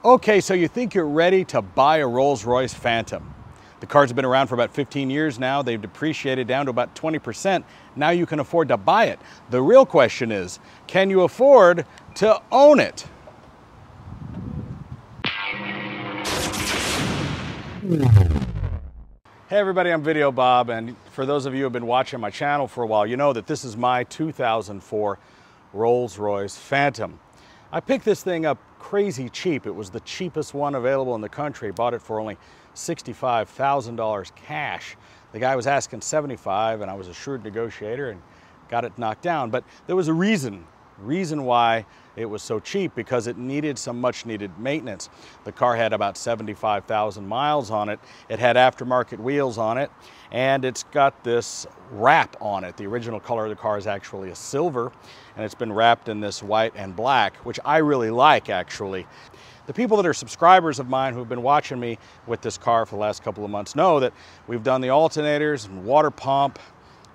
Okay, so you think you're ready to buy a Rolls-Royce Phantom. The cars have been around for about 15 years now. They've depreciated down to about 20%. Now you can afford to buy it. The real question is, can you afford to own it? Hey everybody, I'm Video Bob, and for those of you who have been watching my channel for a while, you know that this is my 2004 Rolls-Royce Phantom. I picked this thing up crazy cheap. It was the cheapest one available in the country. Bought it for only $65,000 cash. The guy was asking $75,000, and I was a shrewd negotiator and got it knocked down. But there was a reason why it was so cheap, because it needed some much needed maintenance. The car had about 75,000 miles on it. It had aftermarket wheels on it, and it's got this wrap on it. The original color of the car is actually a silver, and it's been wrapped in this white and black, which I really like, actually. The people that are subscribers of mine who've been watching me with this car for the last couple of months know that we've done the alternators and water pump,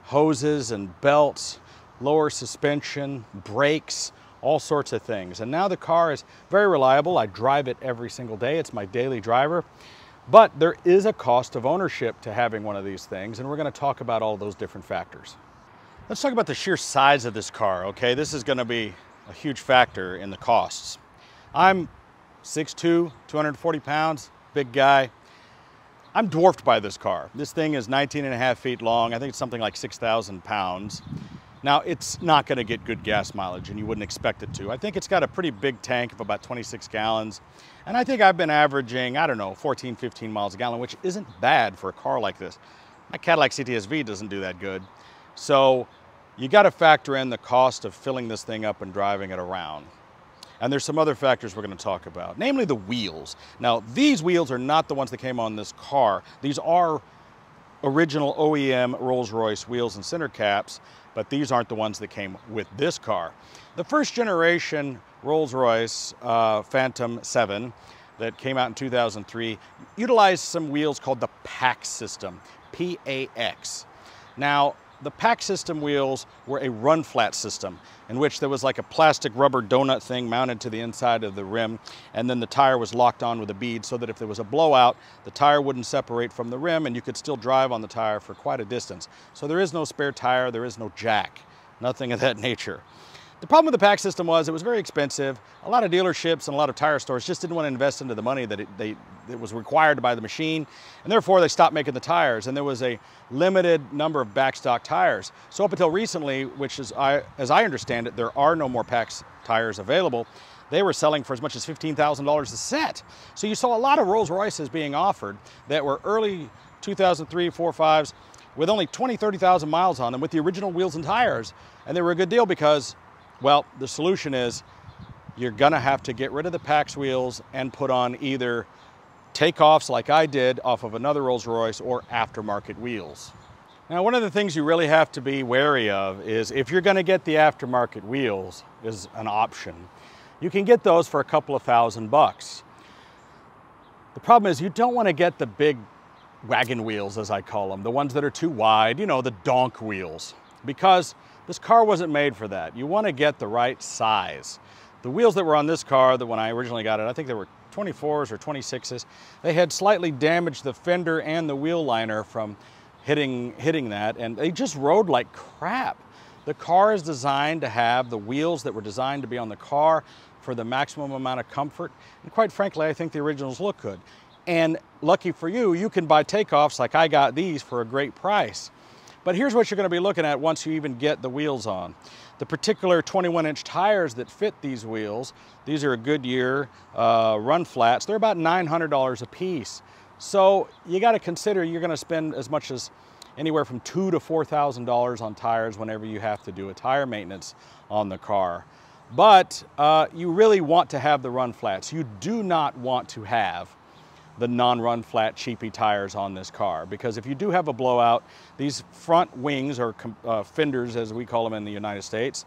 hoses and belts, lower suspension, brakes, all sorts of things. And now the car is very reliable. I drive it every single day. It's my daily driver. But there is a cost of ownership to having one of these things, and we're going to talk about all those different factors. Let's talk about the sheer size of this car, okay? This is going to be a huge factor in the costs. I'm 6'2", 240 pounds, big guy. I'm dwarfed by this car. This thing is 19.5 feet long. I think it's something like 6,000 pounds. Now, it's not going to get good gas mileage, and you wouldn't expect it to. I think it's got a pretty big tank of about 26 gallons, and I think I've been averaging, I don't know, 14, 15 miles a gallon, which isn't bad for a car like this. My Cadillac CTS-V doesn't do that good. So you got to factor in the cost of filling this thing up and driving it around. And there's some other factors we're going to talk about, namely the wheels. Now, these wheels are not the ones that came on this car. These are original OEM Rolls-Royce wheels and center caps, but these aren't the ones that came with this car. The first generation Rolls-Royce Phantom 7 that came out in 2003 utilized some wheels called the PAX system, P-A-X. Now, the PAX system wheels were a run-flat system in which there was like a plastic rubber donut thing mounted to the inside of the rim, and then the tire was locked on with a bead so that if there was a blowout, the tire wouldn't separate from the rim and you could still drive on the tire for quite a distance. So there is no spare tire, there is no jack, nothing of that nature. The problem with the PAX system was it was very expensive. A lot of dealerships and a lot of tire stores just didn't want to invest into the money that it was required to buy the machine, and therefore they stopped making the tires, and there was a limited number of backstock tires. So up until recently, which is, as I understand it, there are no more PAX tires available. They were selling for as much as $15,000 a set. So you saw a lot of Rolls-Royces being offered that were early 2003, 4, 5s with only 20, 30,000 miles on them with the original wheels and tires, and they were a good deal because, well, the solution is you're gonna have to get rid of the PAX wheels and put on either takeoffs like I did off of another Rolls-Royce or aftermarket wheels. Now, one of the things you really have to be wary of is if you're gonna get the aftermarket wheels is an option. You can get those for a couple of $1,000. The problem is you don't wanna get the big wagon wheels, as I call them, the ones that are too wide, you know, the donk wheels, because this car wasn't made for that. You want to get the right size. The wheels that were on this car, that when I originally got it, I think they were 24s or 26s, they had slightly damaged the fender and the wheel liner from hitting that, and they just rode like crap. The car is designed to have the wheels that were designed to be on the car for the maximum amount of comfort, and quite frankly, I think the originals look good. And lucky for you, you can buy takeoffs like I got these for a great price. But here's what you're going to be looking at once you even get the wheels on. The particular 21-inch tires that fit these wheels, these are a Goodyear run flats. They're about $900 a piece. So you got to consider you're going to spend as much as anywhere from $2,000 to $4,000 on tires whenever you have to do a tire maintenance on the car. But you really want to have the run flats. You do not want to have the non-run flat cheapy tires on this car, because if you do have a blowout, these front wings, or fenders as we call them in the United States,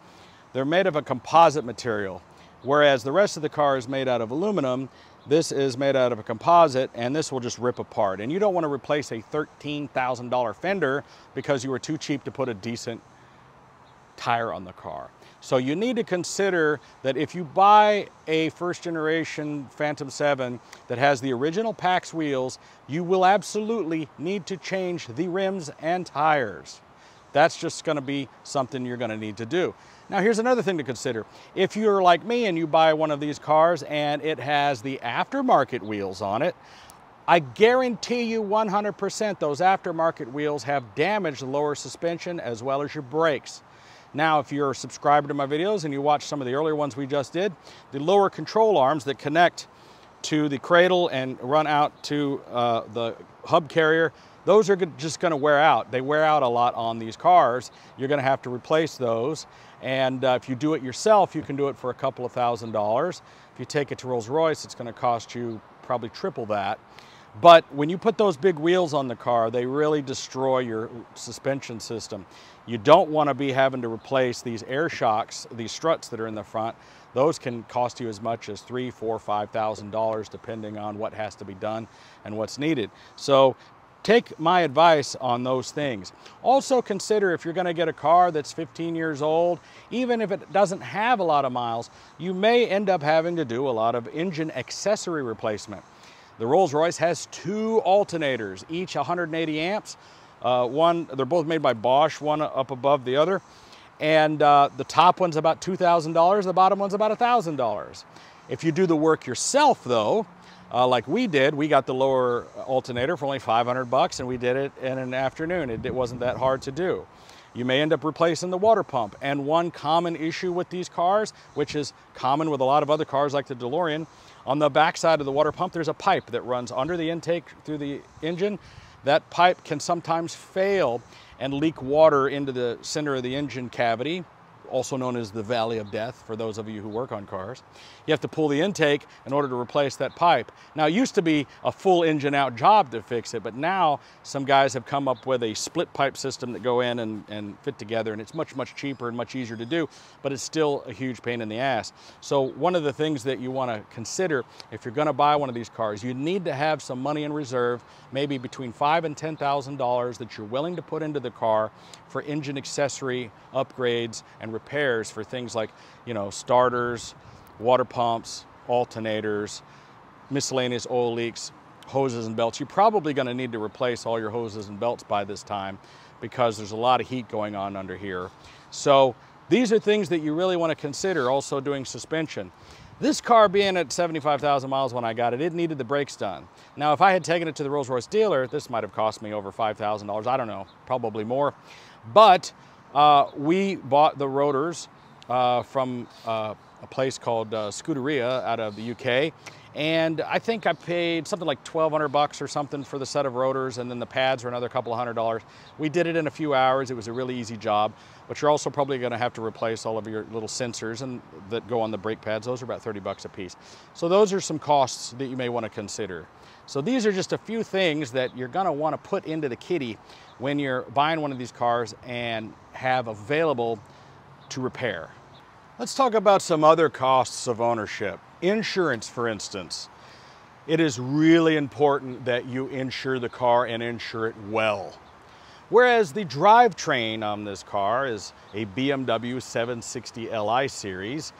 they're made of a composite material, whereas the rest of the car is made out of aluminum. This is made out of a composite, and this will just rip apart, and you don't want to replace a $13,000 fender because you were too cheap to put a decent tire on the car. So you need to consider that if you buy a first generation Phantom 7 that has the original Pax wheels, you will absolutely need to change the rims and tires. That's just going to be something you're going to need to do. Now here's another thing to consider. If you're like me and you buy one of these cars and it has the aftermarket wheels on it, I guarantee you 100% those aftermarket wheels have damaged the lower suspension as well as your brakes. Now, if you're a subscriber to my videos and you watch some of the earlier ones we just did, the lower control arms that connect to the cradle and run out to the hub carrier, those are just going to wear out. They wear out a lot on these cars. You're going to have to replace those. And if you do it yourself, you can do it for a couple of $1,000s. If you take it to Rolls-Royce, it's going to cost you probably triple that. But when you put those big wheels on the car, they really destroy your suspension system. You don't want to be having to replace these air shocks, these struts that are in the front. Those can cost you as much as $3,000, $4,000, $5,000 depending on what has to be done and what's needed. So take my advice on those things. Also consider if you're going to get a car that's 15 years old, even if it doesn't have a lot of miles, you may end up having to do a lot of engine accessory replacement. The Rolls-Royce has two alternators, each 180 amps. They're both made by Bosch, one up above the other. And the top one's about $2,000, the bottom one's about $1,000. If you do the work yourself though, like we did, we got the lower alternator for only 500 bucks and we did it in an afternoon. It wasn't that hard to do. You may end up replacing the water pump. And one common issue with these cars, which is common with a lot of other cars like the DeLorean, on the back side of the water pump, there's a pipe that runs under the intake through the engine. That pipe can sometimes fail and leak water into the center of the engine cavity, also known as the Valley of Death for those of you who work on cars. You have to pull the intake in order to replace that pipe. Now, it used to be a full engine out job to fix it, but now some guys have come up with a split pipe system that go in and fit together, and it's much, much cheaper and much easier to do, but it's still a huge pain in the ass. So one of the things that you want to consider if you're going to buy one of these cars, you need to have some money in reserve, maybe between $5,000 and $10,000 that you're willing to put into the car for engine accessory upgrades and repairs for things like, you know, starters, water pumps, alternators, miscellaneous oil leaks, hoses and belts. You're probably going to need to replace all your hoses and belts by this time because there's a lot of heat going on under here. So these are things that you really want to consider. Also doing suspension. This car being at 75,000 miles when I got it, it needed the brakes done. Now, if I had taken it to the Rolls-Royce dealer, this might have cost me over $5,000. I don't know, probably more. But we bought the rotors from a place called Scuderia out of the UK. And I think I paid something like 1,200 bucks or something for the set of rotors, and then the pads were another couple of $100. We did it in a few hours. It was a really easy job, but you're also probably going to have to replace all of your little sensors that go on the brake pads. Those are about 30 bucks a piece. So those are some costs that you may want to consider. So these are just a few things that you're going to want to put into the kitty when you're buying one of these cars and have available to repair. Let's talk about some other costs of ownership. Insurance, for instance. It is really important that you insure the car and insure it well. Whereas the drivetrain on this car is a BMW 760 Li series,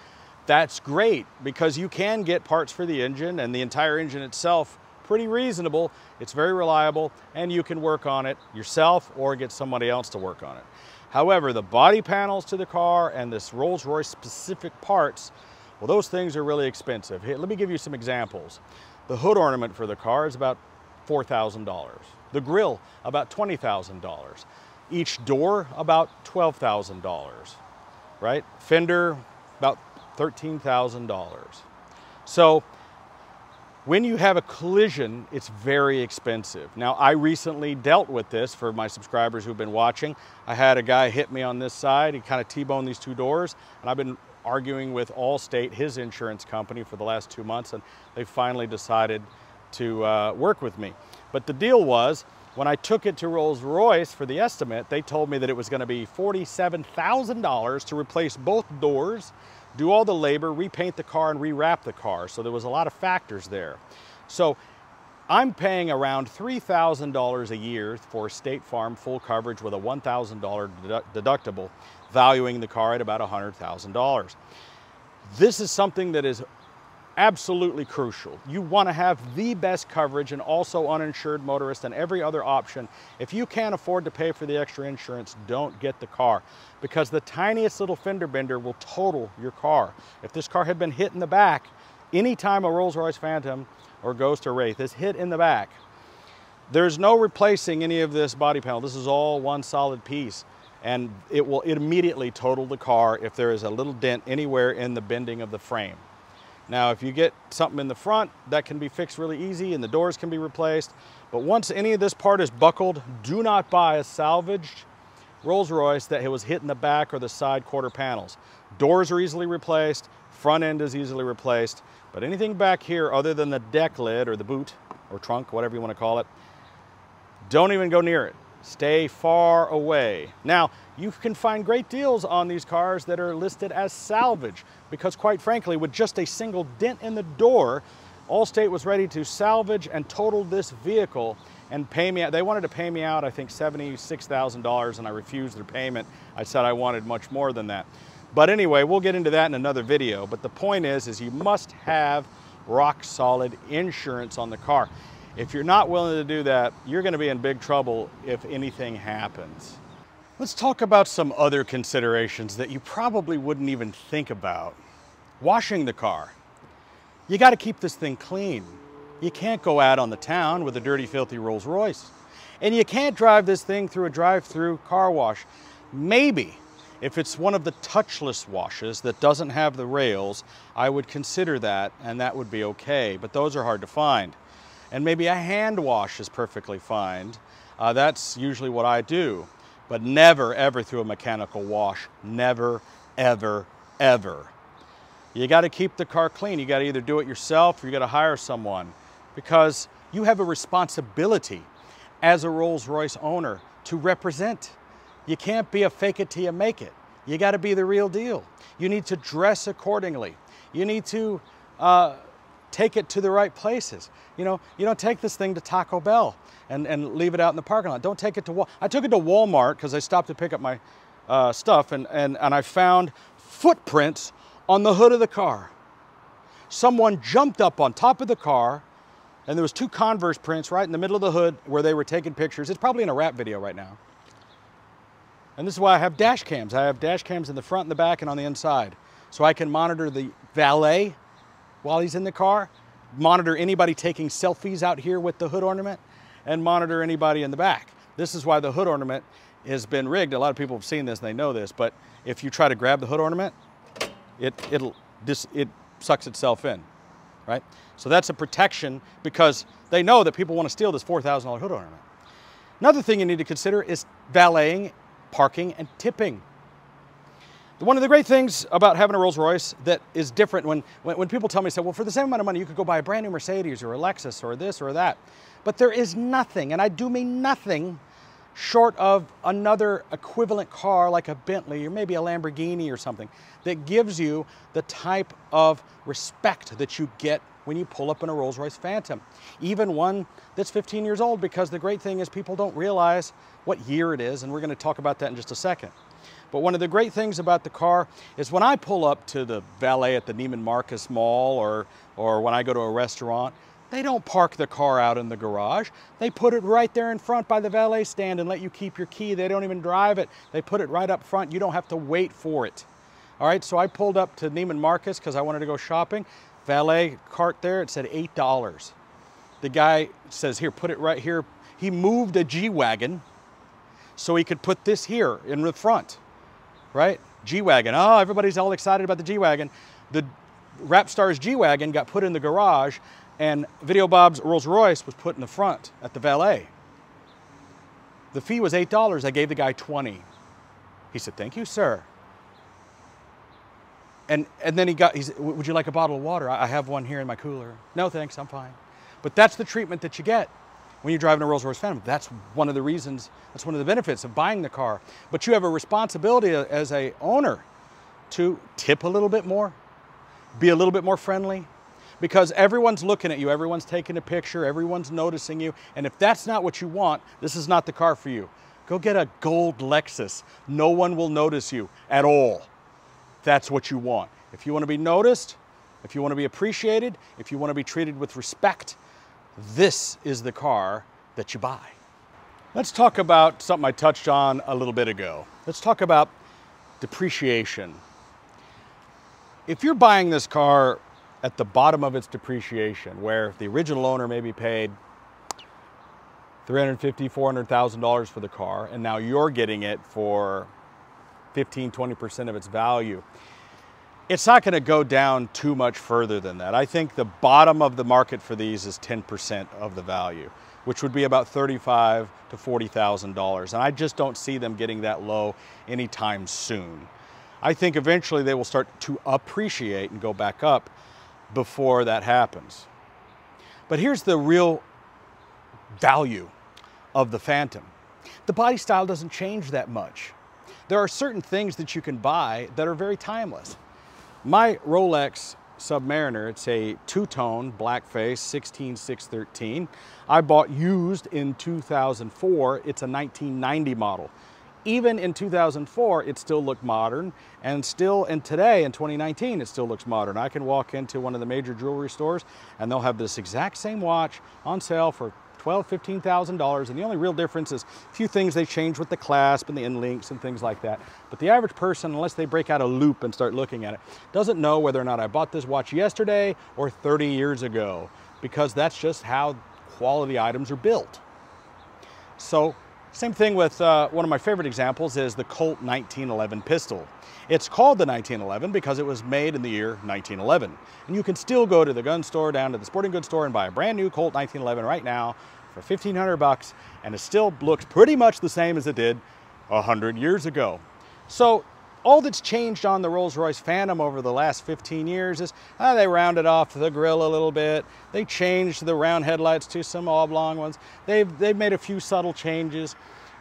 that's great because you can get parts for the engine and the entire engine itself pretty reasonable. It's very reliable and you can work on it yourself or get somebody else to work on it. However, the body panels to the car and this Rolls-Royce specific parts, well, those things are really expensive. Here, let me give you some examples. The hood ornament for the car is about $4,000. The grille, about $20,000. Each door, about $12,000, right? Fender, about $13,000. So when you have a collision, it's very expensive. Now, I recently dealt with this for my subscribers who've been watching. I had a guy hit me on this side. He kind of T-boned these two doors, and I've been arguing with Allstate, his insurance company, for the last 2 months, and they finally decided to work with me. But the deal was, when I took it to Rolls-Royce for the estimate, they told me that it was going to be $47,000 to replace both doors, do all the labor, repaint the car, and rewrap the car. So there was a lot of factors there. So I'm paying around $3,000 a year for State Farm full coverage with a $1,000 deductible, valuing the car at about $100,000. This is something that is absolutely crucial. You want to have the best coverage and also uninsured motorist and every other option. If you can't afford to pay for the extra insurance, don't get the car, because the tiniest little fender bender will total your car. If this car had been hit in the back, anytime a Rolls-Royce Phantom or Ghost or Wraith is hit in the back, there's no replacing any of this body panel. This is all one solid piece, and it will immediately total the car if there is a little dent anywhere in the bending of the frame. Now, if you get something in the front, that can be fixed really easy and the doors can be replaced. But once any of this part is buckled, do not buy a salvaged Rolls-Royce that was hit in the back or the side quarter panels. Doors are easily replaced, front end is easily replaced, but anything back here other than the deck lid or the boot or trunk, whatever you want to call it, don't even go near it. Stay far away. Now, you can find great deals on these cars that are listed as salvage, because quite frankly, with just a single dent in the door, Allstate was ready to salvage and total this vehicle and pay me out. They wanted to pay me out, I think, $76,000, and I refused their payment. I said I wanted much more than that. But anyway, we'll get into that in another video. But the point is you must have rock solid insurance on the car. If you're not willing to do that, you're going to be in big trouble if anything happens. Let's talk about some other considerations that you probably wouldn't even think about. Washing the car. You got to keep this thing clean. You can't go out on the town with a dirty, filthy Rolls Royce. And you can't drive this thing through a drive-through car wash. Maybe if it's one of the touchless washes that doesn't have the rails, I would consider that, and that would be okay, but those are hard to find. And maybe a hand wash is perfectly fine. That's usually what I do, but never, ever through a mechanical wash. Never, ever, ever. You got to keep the car clean. You got to either do it yourself or you got to hire someone, because you have a responsibility as a Rolls-Royce owner to represent. You can't be a fake it till you make it. You got to be the real deal. You need to dress accordingly. You need to take it to the right places. You know, you don't take this thing to Taco Bell and leave it out in the parking lot. Don't take it to I took it to Walmart because I stopped to pick up my stuff, and I found footprints on the hood of the car. Someone jumped up on top of the car, and there was 2 Converse prints right in the middle of the hood where they were taking pictures. It's probably in a rap video right now. And this is why I have dash cams. I have dash cams in the front and the back and on the inside, so I can monitor the valet while he's in the car, monitor anybody taking selfies out here with the hood ornament, and monitor anybody in the back. This is why the hood ornament has been rigged. A lot of people have seen this and they know this, but if you try to grab the hood ornament, it sucks itself in, right? So that's a protection, because they know that people want to steal this $4,000 hood ornament. Another thing you need to consider is valeting, parking, and tipping. One of the great things about having a Rolls-Royce that is different when people tell me, say, well, for the same amount of money, you could go buy a brand new Mercedes or a Lexus or this or that. But there is nothing, and I do mean nothing, short of another equivalent car like a Bentley or maybe a Lamborghini or something that gives you the type of respect that you get when you pull up in a Rolls-Royce Phantom. Even one that's 15 years old, because the great thing is people don't realize what year it is, and we're going to talk about that in just a second. But one of the great things about the car is when I pull up to the valet at the Neiman Marcus Mall or when I go to a restaurant, they don't park the car out in the garage. They put it right there in front by the valet stand and let you keep your key. They don't even drive it. They put it right up front. You don't have to wait for it. All right, so I pulled up to Neiman Marcus because I wanted to go shopping. Valet cart there, it said $8. The guy says, here, put it right here. He moved a G-Wagon so he could put this here in the front. Right? G-Wagon. Oh, everybody's all excited about the G-Wagon. The Rapstar's G-Wagon got put in the garage, and Video Bob's Rolls-Royce was put in the front at the valet. The fee was $8. I gave the guy $20. He said, thank you, sir. And then he said, would you like a bottle of water? I have one here in my cooler. No, thanks, I'm fine. But that's the treatment that you get when you're driving a Rolls-Royce Phantom. That's one of the reasons, that's one of the benefits of buying the car. But you have a responsibility as a owner to tip a little bit more, be a little bit more friendly, because everyone's looking at you, everyone's taking a picture, everyone's noticing you, and if that's not what you want, this is not the car for you. Go get a gold Lexus. No one will notice you at all. That's what you want. If you want to be noticed, if you want to be appreciated, if you want to be treated with respect, this is the car that you buy. Let's talk about something I touched on a little bit ago. Let's talk about depreciation. If you're buying this car at the bottom of its depreciation, where the original owner maybe paid $350,000, $400,000 for the car, and now you're getting it for 15, 20% of its value, it's not going to go down too much further than that. I think the bottom of the market for these is 10% of the value, which would be about $35,000 to $40,000. And I just don't see them getting that low anytime soon. I think eventually they will start to appreciate and go back up before that happens. But here's the real value of the Phantom. The body style doesn't change that much. There are certain things that you can buy that are very timeless. My Rolex Submariner, it's a two-tone black face 16613. I bought used in 2004. It's a 1990 model. Even in 2004, it still looked modern, and today in 2019, it still looks modern. I can walk into one of the major jewelry stores and they'll have this exact same watch on sale for $12,000, $15,000, and the only real difference is a few things they change with the clasp and the end links and things like that. But the average person, unless they break out a loop and start looking at it, doesn't know whether or not I bought this watch yesterday or 30 years ago, because that's just how quality items are built. So, same thing with one of my favorite examples is the Colt 1911 pistol. It's called the 1911 because it was made in the year 1911. And you can still go to the gun store, down to the sporting goods store, and buy a brand new Colt 1911 right now for $1,500, and it still looks pretty much the same as it did 100 years ago. So all that's changed on the Rolls-Royce Phantom over the last 15 years is they rounded off the grille a little bit. They changed the round headlights to some oblong ones. They've made a few subtle changes.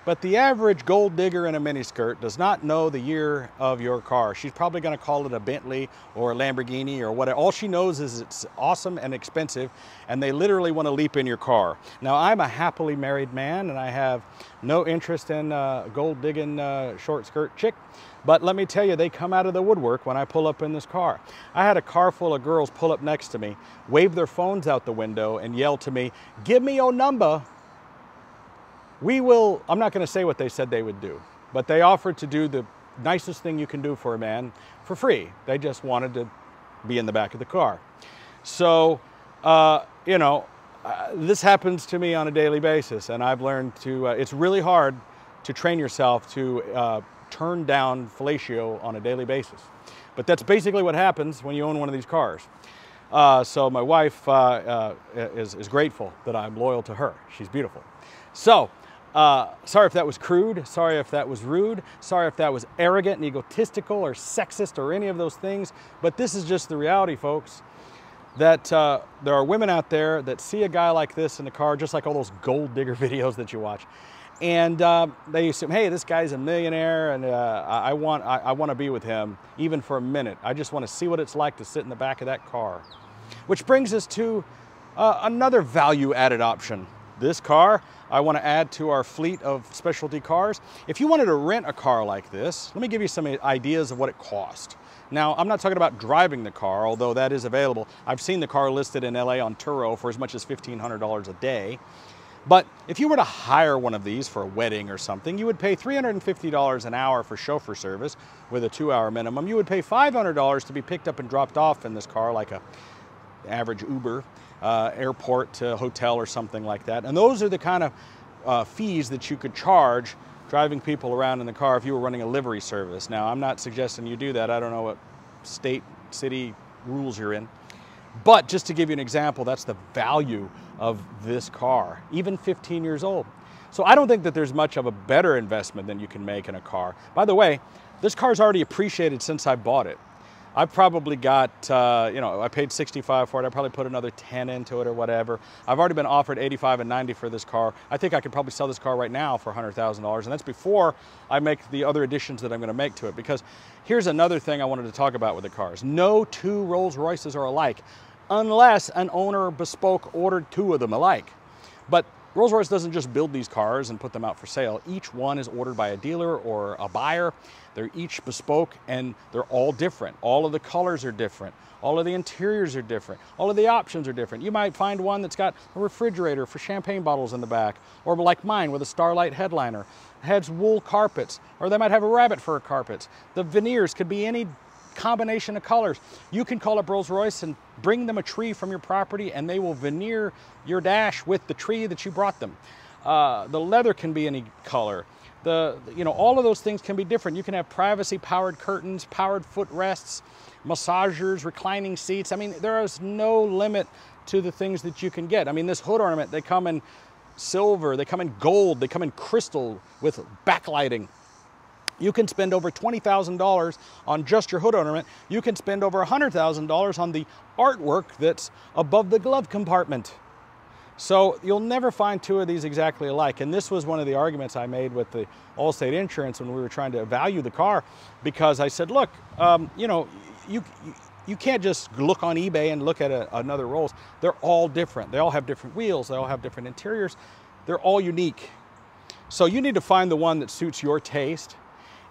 But the average gold digger in a miniskirt does not know the year of your car. She's probably going to call it a Bentley or a Lamborghini or whatever. All she knows is it's awesome and expensive, and they literally want to leap in your car. Now, I'm a happily married man, and I have no interest in gold digging short skirt chick. But let me tell you, they come out of the woodwork when I pull up in this car. I had a car full of girls pull up next to me, wave their phones out the window, and yell to me, "Give me your number. I'm not going to say what they said they would do, but they offered to do the nicest thing you can do for a man for free. They just wanted to be in the back of the car." So, this happens to me on a daily basis, and I've learned to, it's really hard to train yourself to turn down fellatio on a daily basis. But that's basically what happens when you own one of these cars. So my wife is grateful that I'm loyal to her. She's beautiful. So, sorry if that was crude, sorry if that was rude, sorry if that was arrogant and egotistical or sexist or any of those things, but this is just the reality, folks, that there are women out there that see a guy like this in the car, just like all those gold digger videos that you watch, and they assume, hey, this guy's a millionaire, and I want to be with him even for a minute. I just want to see what it's like to sit in the back of that car. Which brings us to another value-added option. This car, I want to add to our fleet of specialty cars. If you wanted to rent a car like this, let me give you some ideas of what it cost. Now, I'm not talking about driving the car, although that is available. I've seen the car listed in LA on Turo for as much as $1,500 a day. But if you were to hire one of these for a wedding or something, you would pay $350 an hour for chauffeur service with a 2-hour minimum. You would pay $500 to be picked up and dropped off in this car, like a average Uber, airport to hotel or something like that. And those are the kind of fees that you could charge driving people around in the car if you were running a livery service. Now, I'm not suggesting you do that. I don't know what state, city rules you're in. But just to give you an example, that's the value of this car, even 15 years old. So I don't think that there's much of a better investment than you can make in a car. By the way, this car's already appreciated since I bought it. I've probably got, I paid $65 for it. I probably put another 10 into it or whatever. I've already been offered $85 and $90 for this car. I think I could probably sell this car right now for $100,000, and that's before I make the other additions that I'm going to make to it. Because here's another thing I wanted to talk about with the cars. No two Rolls Royces are alike. unless an owner bespoke ordered 2 of them alike. But Rolls-Royce doesn't just build these cars and put them out for sale. Each one is ordered by a dealer or a buyer. They're each bespoke and they're all different. All of the colors are different. All of the interiors are different. All of the options are different. You might find one that's got a refrigerator for champagne bottles in the back, or like mine with a Starlight headliner. It has wool carpets, or they might have a rabbit fur carpets. The veneers could be any combination of colors. You can call up Rolls-Royce and bring them a tree from your property and they will veneer your dash with the tree that you brought them. The leather can be any color. All of those things can be different. You can have privacy powered curtains, powered footrests, massagers, reclining seats. I mean, there is no limit to the things that you can get. I mean, this hood ornament, they come in silver, they come in gold, they come in crystal with backlighting. You can spend over $20,000 on just your hood ornament. You can spend over $100,000 on the artwork that's above the glove compartment. So you'll never find 2 of these exactly alike. And this was one of the arguments I made with the Allstate Insurance when we were trying to value the car, because I said, look, you can't just look on eBay and look at another Rolls. They're all different. They all have different wheels. They all have different interiors. They're all unique. So you need to find the one that suits your taste.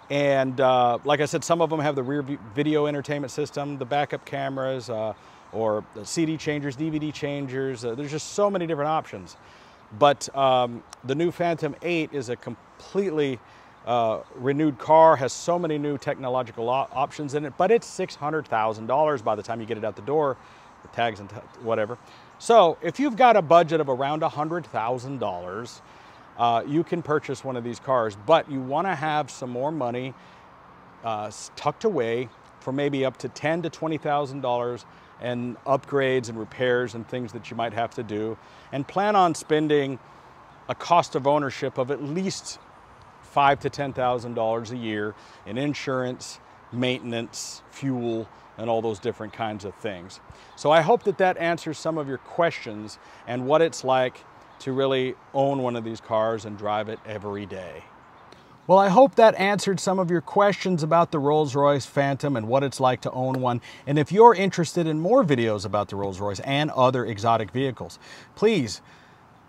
And like I said, some of them have the rear video entertainment system, the backup cameras, or the CD changers, DVD changers. There's just so many different options. But the new Phantom 8 is a completely renewed car, has so many new technological options in it, but it's $600,000 by the time you get it out the door, the tags and whatever. So if you've got a budget of around $100,000, you can purchase one of these cars, but you want to have some more money tucked away for maybe up to $10,000 to $20,000 and upgrades and repairs and things that you might have to do, and plan on spending a cost of ownership of at least $5,000 to $10,000 a year in insurance, maintenance, fuel, and all those different kinds of things. So I hope that that answers some of your questions and what it's like to really own one of these cars and drive it every day. Well, I hope that answered some of your questions about the Rolls-Royce Phantom and what it's like to own one. And if you're interested in more videos about the Rolls-Royce and other exotic vehicles, please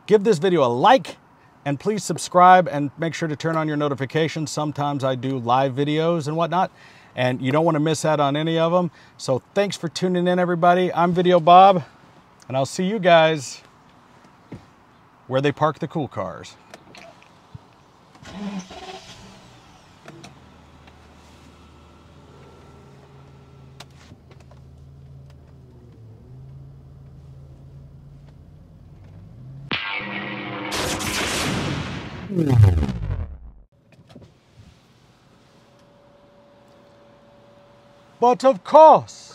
give this video a like, and please subscribe and make sure to turn on your notifications. Sometimes I do live videos and whatnot, and you don't want to miss out on any of them. So thanks for tuning in, everybody. I'm Video Bob, and I'll see you guys where they park the cool cars. But of course,